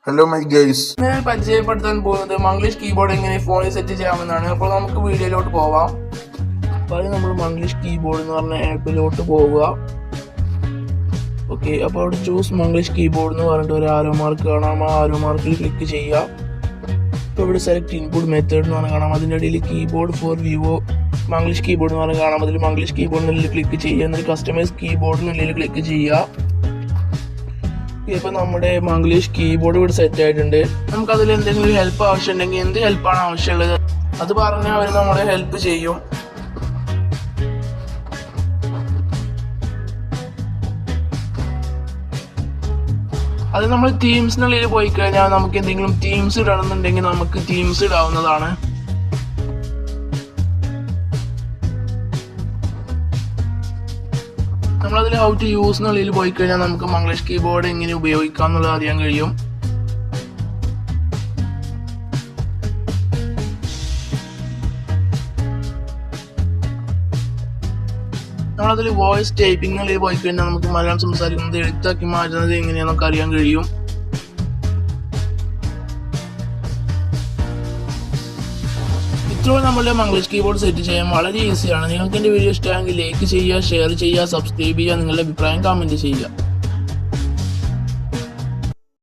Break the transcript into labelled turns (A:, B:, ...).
A: Hello my guys,
B: ഞാൻ പരിചയപ്പെടുത്താൻ പോകുന്നത് മംഗ്ലീഷ് കീബോർഡ് എങ്ങനെ ഫോണിൽ സെറ്റ് ചെയ്യാമെന്നാണ്. അപ്പോൾ നമുക്ക് വീഡിയോയിലോട്ട് പോവാം. അപ്പോൾ നമ്മൾ മംഗ്ലീഷ് കീബോർഡ് എന്ന് പറഞ്ഞ ആപ്പിലോട്ട് പോവുക. ഓക്കെ, അപ്പോൾ അവിടെ ചൂസ് മംഗ്ലീഷ് കീബോർഡ് എന്ന് പറഞ്ഞിട്ട് ഒരു ആരോ മാർക്ക് കാണാം. ആ ആരോ മാർക്കിൽ ക്ലിക്ക് ചെയ്യുക. ഇപ്പോൾ ഇവിടെ സെലക്ട് ഇൻപുട്ട് മെത്തേഡ് എന്ന് പറഞ്ഞാൽ കാണാം. അതിൻ്റെ ഇടയിൽ keyboard for Vivo Manglish keyboard എന്ന് പറഞ്ഞാൽ കാണാം. അതിൽ മംഗ്ലീഷ് കീബോർഡിനുള്ളിൽ ക്ലിക്ക് ചെയ്യുക. എന്നിട്ട് കസ്റ്റമൈസ് കീബോർഡിനുള്ളിൽ ക്ലിക്ക് ചെയ്യുക. ഇപ്പം നമ്മുടെ മംഗ്ലീഷ് കീബോർഡ് ഇവിടെ സെറ്റ് ആയിട്ടുണ്ട്. നമുക്കതിൽ എന്തെങ്കിലും ഹെൽപ്പ് ആവശ്യമുണ്ടെങ്കിൽ എന്ത് ഹെൽപ്പാണ് ആവശ്യമുള്ളത് അത് പറഞ്ഞാൽ അവർ നമ്മളെ ഹെൽപ്പ് ചെയ്യും. അത് നമ്മൾ തീംസിനുള്ളിൽ പോയി കഴിഞ്ഞാൽ നമുക്ക് എന്തെങ്കിലും തീംസ് ഇടണമെന്നുണ്ടെങ്കിൽ നമുക്ക് തീംസ് ഇടാവുന്നതാണ്. നമ്മളതിൽ ഹൗ ടു യൂസ് എന്നുള്ളിൽ പോയി കഴിഞ്ഞാൽ നമുക്ക് മംഗ്ലീഷ് കീബോർഡ് എങ്ങനെ ഉപയോഗിക്കാം എന്നുള്ളത് അറിയാൻ കഴിയും. നമ്മളതിൽ വോയിസ് ടൈപ്പിംഗ് എന്നുള്ളിൽ പോയി കഴിഞ്ഞാൽ നമുക്ക് മലയാളം സംസാരിക്കുന്നത് എഴുത്താക്കി മാറ്റുന്നത് എങ്ങനെയാണെന്നൊക്കെ അറിയാൻ കഴിയും. ഇത്രയും നമ്മളുടെ മംഗ്ലീഷ് കീബോർഡ് സെറ്റ് ചെയ്യാൻ വളരെ ഈസിയാണ്. നിങ്ങൾക്ക് എൻ്റെ വീഡിയോ ഇഷ്ടമായെങ്കിൽ ലൈക്ക് ചെയ്യുക, ഷെയർ ചെയ്യുക, സബ്സ്ക്രൈബ് ചെയ്യുക, നിങ്ങളുടെ അഭിപ്രായം കമൻറ്റ് ചെയ്യുക.